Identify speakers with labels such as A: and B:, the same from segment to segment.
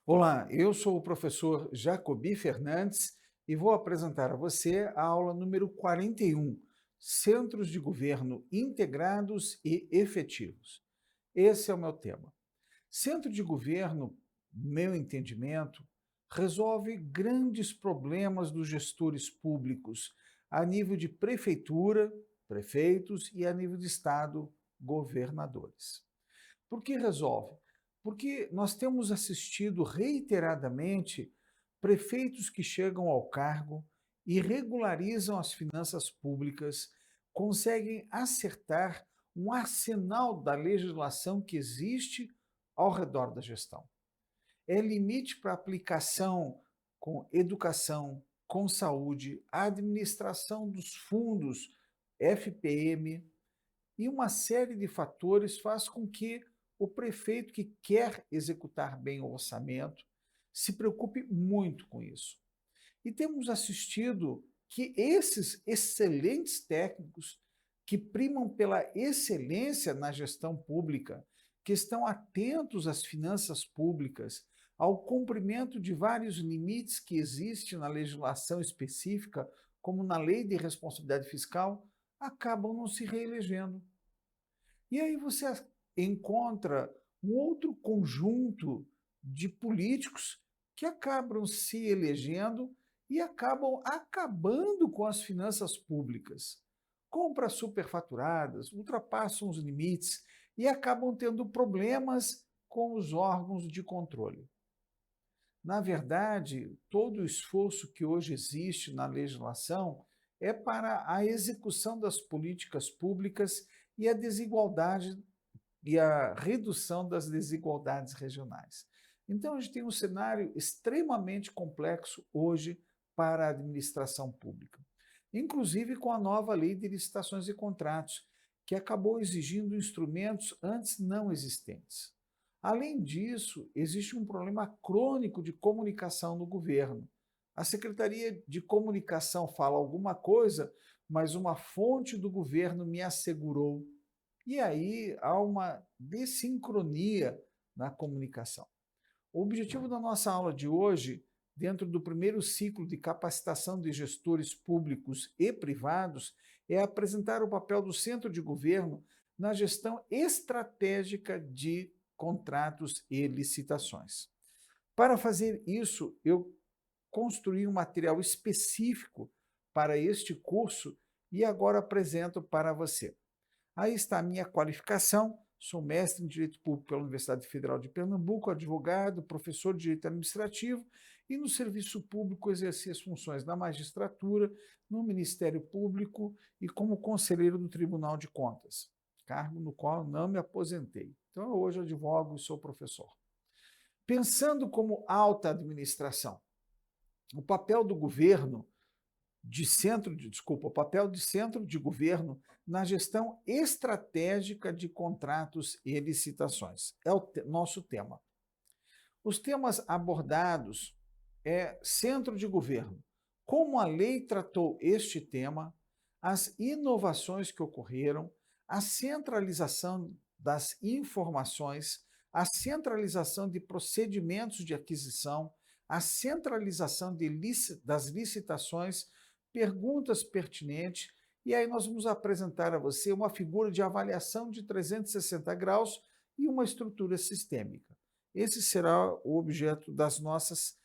A: Olá, eu sou o professor Jacobi Fernandes e vou apresentar a você a aula número 41, Centros de Governo Integrados e Efetivos. Esse é o meu tema. Centro de governo, meu entendimento, resolve grandes problemas dos gestores públicos a nível de prefeitura, prefeitos e a nível de estado, governadores. Por que resolve? Porque nós temos assistido reiteradamente prefeitos que chegam ao cargo e regularizam as finanças públicas, conseguem acertar um arsenal da legislação que existe ao redor da gestão. É limite para aplicação com educação, com saúde, administração dos fundos, FPM, e uma série de fatores faz com que o prefeito que quer executar bem o orçamento se preocupe muito com isso. E temos assistido que esses excelentes técnicos que primam pela excelência na gestão pública, que estão atentos às finanças públicas, ao cumprimento de vários limites que existem na legislação específica, como na lei de responsabilidade fiscal, acabam não se reelegendo. E aí você encontra um outro conjunto de políticos que acabam se elegendo e acabam acabando com as finanças públicas. Compras superfaturadas, ultrapassam os limites e acabam tendo problemas com os órgãos de controle. Na verdade, todo o esforço que hoje existe na legislação é para a execução das políticas públicas e a desigualdade e a redução das desigualdades regionais. Então, a gente tem um cenário extremamente complexo hoje para a administração pública, inclusive com a nova lei de licitações e contratos, que acabou exigindo instrumentos antes não existentes. Além disso, existe um problema crônico de comunicação no governo. A Secretaria de Comunicação fala alguma coisa, mas uma fonte do governo me assegurou. E aí há uma desincronia na comunicação. O objetivo da nossa aula de hoje, dentro do primeiro ciclo de capacitação de gestores públicos e privados, é apresentar o papel do centro de governo na gestão estratégica de contratos e licitações. Para fazer isso, eu construí um material específico para este curso e agora apresento para você. Aí está a minha qualificação, sou mestre em Direito Público pela Universidade Federal de Pernambuco, advogado, professor de Direito Administrativo e no serviço público exerci as funções na magistratura, no Ministério Público e como conselheiro do Tribunal de Contas, cargo no qual não me aposentei. Então, hoje advogo e sou professor. Pensando como alta administração, o papel do governo o papel de centro de governo na gestão estratégica de contratos e licitações. É o nosso tema. Os temas abordados é centro de governo, como a lei tratou este tema, as inovações que ocorreram, a centralização das informações, a centralização de procedimentos de aquisição, a centralização das licitações, perguntas pertinentes, e aí nós vamos apresentar a você uma figura de avaliação de 360 graus e uma estrutura sistêmica. Esse será o objeto das nossas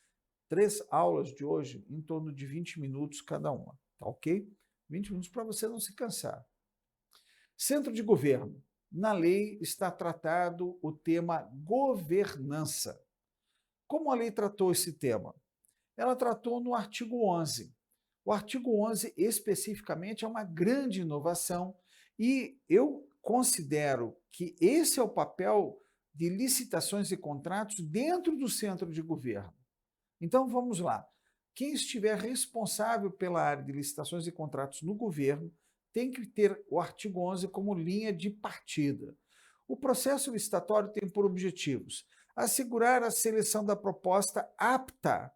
A: 3 aulas de hoje, em torno de 20 minutos cada uma, tá ok? 20 minutos para você não se cansar. Centro de governo. Na lei está tratado o tema governança. Como a lei tratou esse tema? Ela tratou no artigo 11. O artigo 11, especificamente, é uma grande inovação e eu considero que esse é o papel de licitações e contratos dentro do centro de governo. Então, vamos lá. Quem estiver responsável pela área de licitações e contratos no governo tem que ter o artigo 11 como linha de partida. O processo licitatório tem por objetivos assegurar a seleção da proposta apta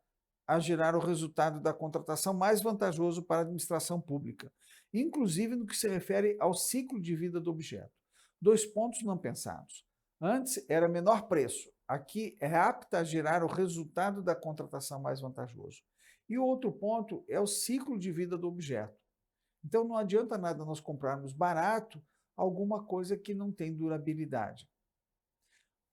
A: a gerar o resultado da contratação mais vantajoso para a administração pública, inclusive no que se refere ao ciclo de vida do objeto. 2 pontos não pensados. Antes era menor preço, aqui é apta a gerar o resultado da contratação mais vantajoso. E o outro ponto é o ciclo de vida do objeto. Então não adianta nada nós comprarmos barato alguma coisa que não tem durabilidade.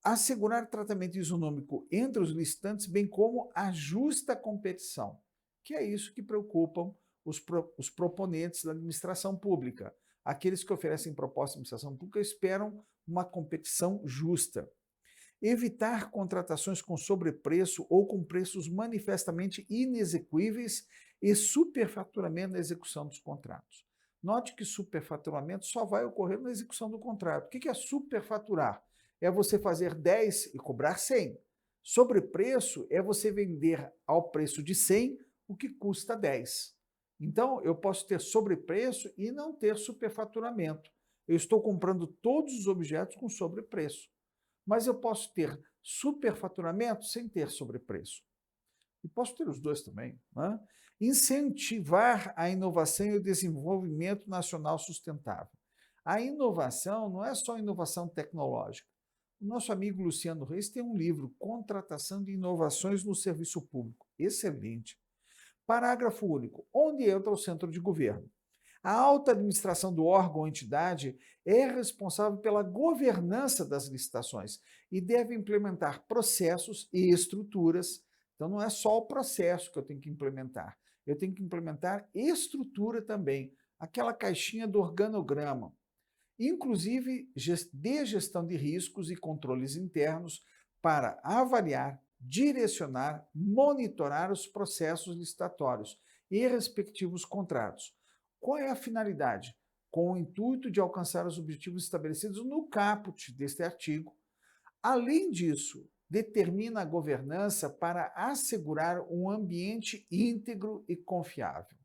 A: Assegurar tratamento isonômico entre os licitantes, bem como a justa competição, que é isso que preocupam os proponentes da administração pública. Aqueles que oferecem proposta de administração pública esperam uma competição justa. Evitar contratações com sobrepreço ou com preços manifestamente inexequíveis e superfaturamento na execução dos contratos. Note que superfaturamento só vai ocorrer na execução do contrato. O que é superfaturar? É você fazer 10 e cobrar 100. Sobrepreço é você vender ao preço de 100 o que custa 10. Então, eu posso ter sobrepreço e não ter superfaturamento. Eu estou comprando todos os objetos com sobrepreço. Mas eu posso ter superfaturamento sem ter sobrepreço. E posso ter os dois também. Né? Incentivar a inovação e o desenvolvimento nacional sustentável. A inovação não é só inovação tecnológica. O nosso amigo Luciano Reis tem um livro, Contratação de Inovações no Serviço Público. Excelente. Parágrafo único. Onde entra o centro de governo? A alta administração do órgão ou entidade é responsável pela governança das licitações e deve implementar processos e estruturas. Então, não é só o processo que eu tenho que implementar, eu tenho que implementar estrutura também, aquela caixinha do organograma. Inclusive de gestão de riscos e controles internos para avaliar, direcionar, monitorar os processos licitatórios e respectivos contratos. Qual é a finalidade? Com o intuito de alcançar os objetivos estabelecidos no caput deste artigo. Além disso, determina a governança para assegurar um ambiente íntegro e confiável.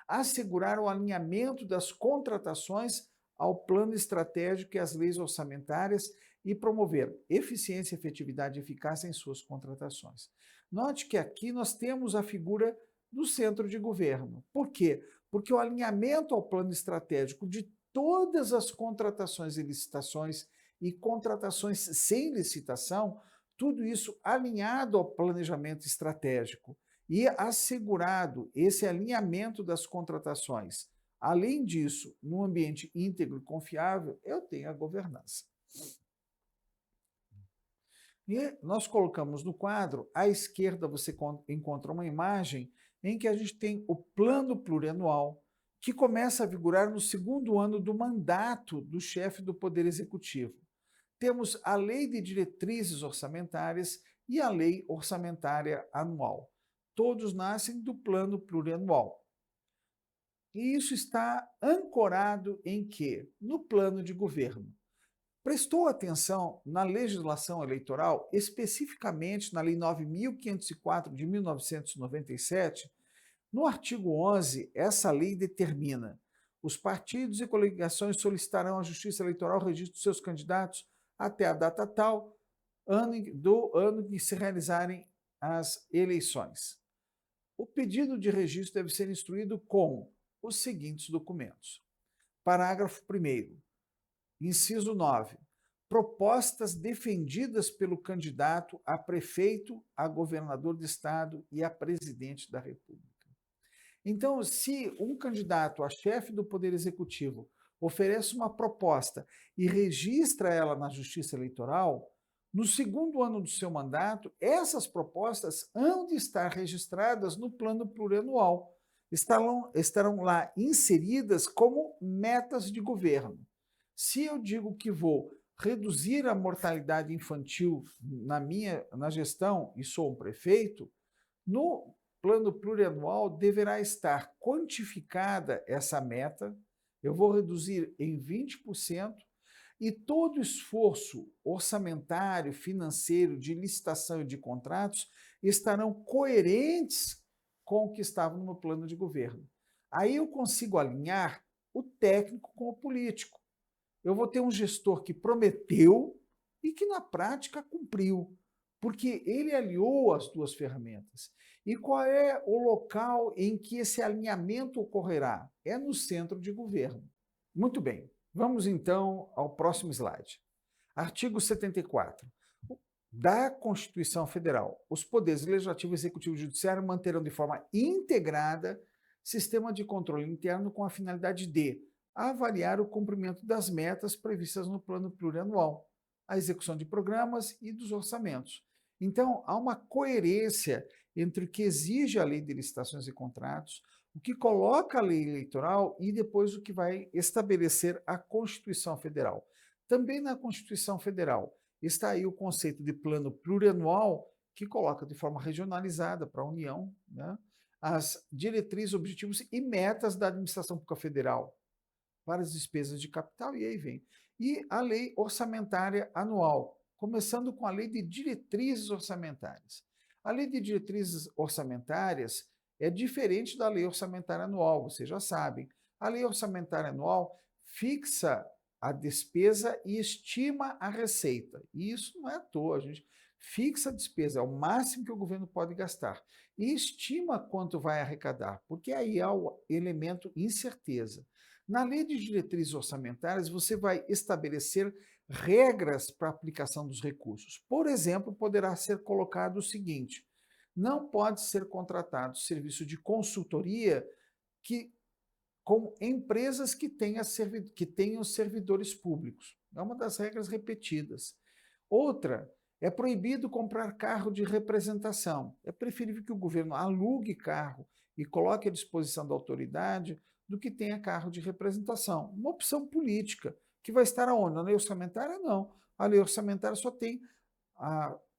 A: Assegurar o alinhamento das contratações ao plano estratégico e às leis orçamentárias e promover eficiência, efetividade e eficácia em suas contratações. Note que aqui nós temos a figura do centro de governo. Por quê? Porque o alinhamento ao plano estratégico de todas as contratações e licitações e contratações sem licitação, tudo isso alinhado ao planejamento estratégico e assegurado esse alinhamento das contratações. Além disso, num ambiente íntegro e confiável, eu tenho a governança. E nós colocamos no quadro, à esquerda você encontra uma imagem em que a gente tem o plano plurianual, que começa a vigorar no segundo ano do mandato do chefe do Poder Executivo. Temos a Lei de Diretrizes Orçamentárias e a Lei Orçamentária Anual. Todos nascem do plano plurianual. E isso está ancorado em quê? No plano de governo. Prestou atenção na legislação eleitoral, especificamente na Lei 9.504 de 1997, no artigo 11, essa lei determina: os partidos e coligações solicitarão à Justiça Eleitoral o registro dos seus candidatos até a data tal, do ano em que se realizarem as eleições. O pedido de registro deve ser instruído com os seguintes documentos. Parágrafo 1º, inciso 9. Propostas defendidas pelo candidato a prefeito, a governador de estado e a presidente da República. Então, se um candidato a chefe do Poder Executivo oferece uma proposta e registra ela na Justiça Eleitoral, no segundo ano do seu mandato, essas propostas hão de estar registradas no plano plurianual. Estarão lá inseridas como metas de governo. Se eu digo que vou reduzir a mortalidade infantil na gestão e sou um prefeito, no plano plurianual deverá estar quantificada essa meta, eu vou reduzir em 20%, e todo esforço orçamentário, financeiro, de licitação e de contratos estarão coerentes com o que estava no meu plano de governo. Aí eu consigo alinhar o técnico com o político. Eu vou ter um gestor que prometeu e que na prática cumpriu, porque ele aliou as duas ferramentas. E qual é o local em que esse alinhamento ocorrerá? É no centro de governo. Muito bem, vamos então ao próximo slide. Artigo 74. da Constituição Federal. Os poderes legislativo, executivo e judiciário manterão de forma integrada sistema de controle interno com a finalidade de avaliar o cumprimento das metas previstas no plano plurianual, a execução de programas e dos orçamentos. Então, há uma coerência entre o que exige a lei de licitações e contratos, o que coloca a lei eleitoral e depois o que vai estabelecer a Constituição Federal. Também na Constituição Federal está aí o conceito de plano plurianual, que coloca de forma regionalizada para a União, né, as diretrizes, objetivos e metas da administração pública federal, várias despesas de capital, e aí vem. E a lei orçamentária anual, começando com a lei de diretrizes orçamentárias. A lei de diretrizes orçamentárias é diferente da lei orçamentária anual, vocês já sabem. A lei orçamentária anual fixa a despesa e estima a receita. E isso não é à toa, a gente fixa a despesa, é o máximo que o governo pode gastar. E estima quanto vai arrecadar, porque aí há o elemento incerteza. Na lei de diretrizes orçamentárias, você vai estabelecer regras para a aplicação dos recursos. Por exemplo, poderá ser colocado o seguinte: não pode ser contratado serviço de consultoria com empresas que tenham servidores públicos. É uma das regras repetidas. Outra, é proibido comprar carro de representação. É preferível que o governo alugue carro e coloque à disposição da autoridade do que tenha carro de representação. Uma opção política, que vai estar aonde? Na lei orçamentária, não. A lei orçamentária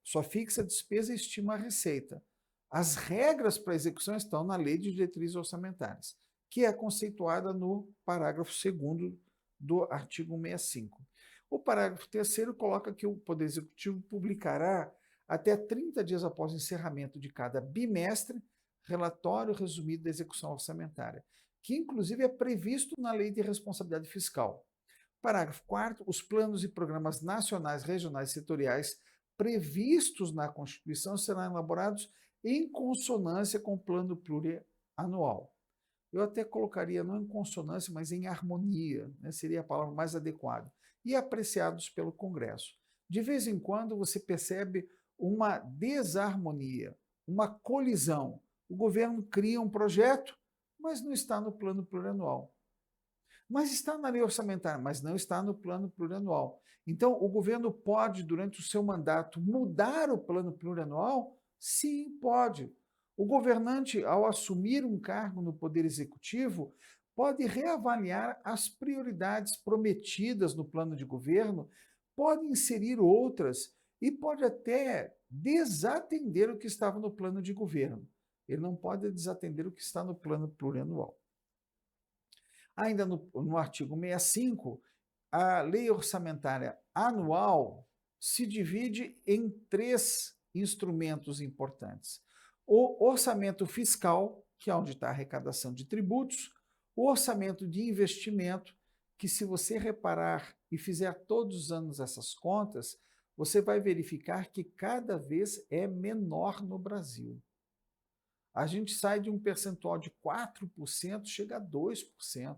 A: só fixa a despesa e estima a receita. As regras para a execução estão na lei de diretrizes orçamentárias, que é conceituada no parágrafo 2º do artigo 65. O parágrafo 3º coloca que o Poder Executivo publicará, até 30 dias após o encerramento de cada bimestre, relatório resumido da execução orçamentária, que inclusive é previsto na Lei de Responsabilidade Fiscal. Parágrafo 4º, os planos e programas nacionais, regionais e setoriais previstos na Constituição serão elaborados em consonância com o plano plurianual. Eu até colocaria não em consonância, mas em harmonia, né? Seria a palavra mais adequada, e apreciados pelo Congresso. De vez em quando você percebe uma desarmonia, uma colisão. O governo cria um projeto, mas não está no plano plurianual. Mas está na lei orçamentária, mas não está no plano plurianual. Então, o governo pode, durante o seu mandato, mudar o plano plurianual? Sim, pode. O governante, ao assumir um cargo no Poder Executivo, pode reavaliar as prioridades prometidas no plano de governo, pode inserir outras e pode até desatender o que estava no plano de governo. Ele não pode desatender o que está no plano plurianual. Ainda no artigo 65, a lei orçamentária anual se divide em 3 instrumentos importantes: o orçamento fiscal, que é onde está a arrecadação de tributos; o orçamento de investimento, que, se você reparar e fizer todos os anos essas contas, você vai verificar que cada vez é menor no Brasil. A gente sai de um percentual de 4%, chega a 2%.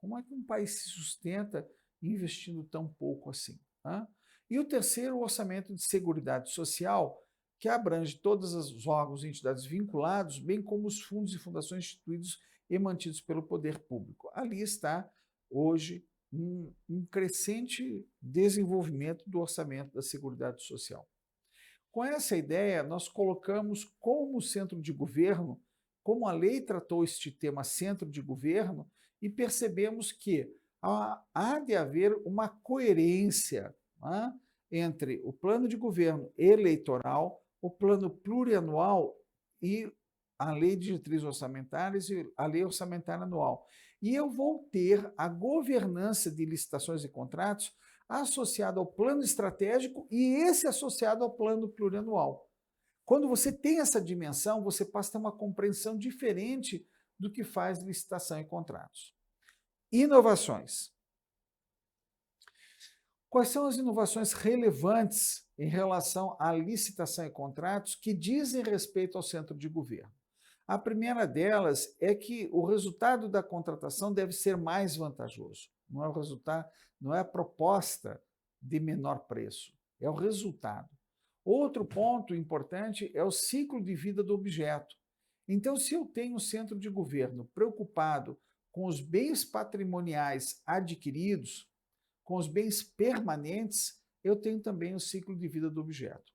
A: Como é que um país se sustenta investindo tão pouco assim? Tá? E o terceiro, o orçamento de seguridade social, que abrange todos os órgãos e entidades vinculados, bem como os fundos e fundações instituídos e mantidos pelo poder público. Ali está, hoje, um crescente desenvolvimento do orçamento da seguridade social. Com essa ideia, nós colocamos como centro de governo, como a lei tratou este tema centro de governo, e percebemos que há de haver uma coerência, né, entre o plano de governo eleitoral, o plano plurianual e a lei de diretrizes orçamentárias e a lei orçamentária anual. E eu vou ter a governança de licitações e contratos associado ao plano estratégico e esse associado ao plano plurianual. Quando você tem essa dimensão, você passa a ter uma compreensão diferente do que faz licitação e contratos. Inovações. Quais são as inovações relevantes em relação à licitação e contratos que dizem respeito ao centro de governo? A primeira delas é que o resultado da contratação deve ser mais vantajoso. Não é o resultado, não é a proposta de menor preço, é o resultado. Outro ponto importante é o ciclo de vida do objeto. Então, se eu tenho um centro de governo preocupado com os bens patrimoniais adquiridos, com os bens permanentes, eu tenho também o ciclo de vida do objeto.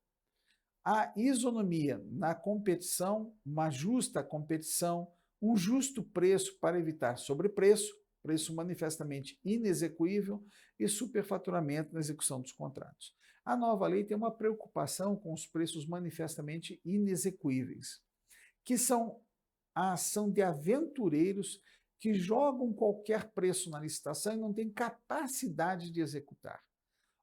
A: A isonomia na competição, uma justa competição, um justo preço para evitar sobrepreço, preço manifestamente inexequível e superfaturamento na execução dos contratos. A nova lei tem uma preocupação com os preços manifestamente inexequíveis, que são a ação de aventureiros que jogam qualquer preço na licitação e não têm capacidade de executar.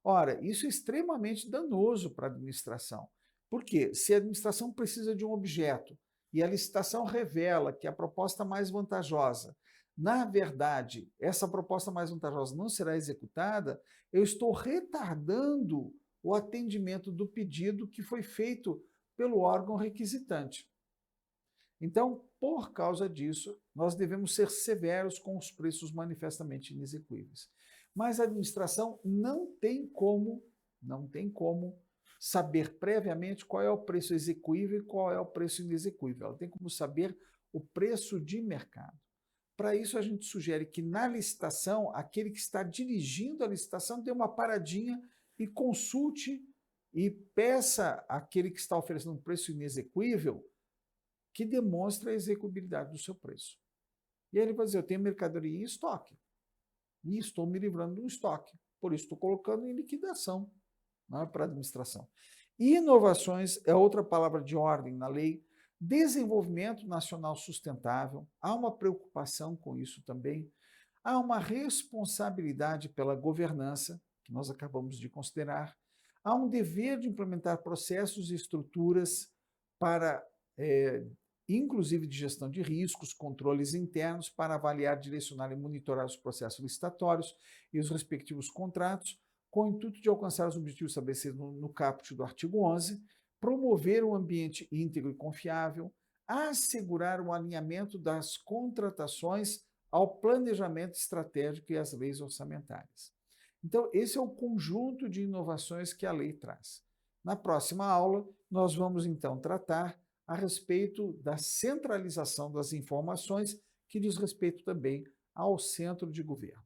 A: Ora, isso é extremamente danoso para a administração. Por quê? Se a administração precisa de um objeto e a licitação revela que a proposta mais vantajosa, na verdade, essa proposta mais vantajosa não será executada, eu estou retardando o atendimento do pedido que foi feito pelo órgão requisitante. Então, por causa disso, nós devemos ser severos com os preços manifestamente inexequíveis. Mas a administração não tem como saber previamente qual é o preço exequível e qual é o preço inexequível. Ela tem como saber o preço de mercado. Para isso, a gente sugere que na licitação, aquele que está dirigindo a licitação dê uma paradinha e consulte e peça àquele que está oferecendo um preço inexequível que demonstra a execuibilidade do seu preço. E aí ele vai dizer, eu tenho mercadoria em estoque e estou me livrando de um estoque, por isso estou colocando em liquidação, não é, para a administração. Inovações é outra palavra de ordem na lei. Desenvolvimento nacional sustentável, há uma preocupação com isso também. Há uma responsabilidade pela governança, que nós acabamos de considerar. Há um dever de implementar processos e estruturas para inclusive de gestão de riscos, controles internos para avaliar, direcionar e monitorar os processos licitatórios e os respectivos contratos, com o intuito de alcançar os objetivos estabelecidos no caput do artigo 11, promover um ambiente íntegro e confiável, assegurar o alinhamento das contratações ao planejamento estratégico e às leis orçamentárias. Então, esse é o conjunto de inovações que a lei traz. Na próxima aula, nós vamos então tratar a respeito da centralização das informações, que diz respeito também ao centro de governo.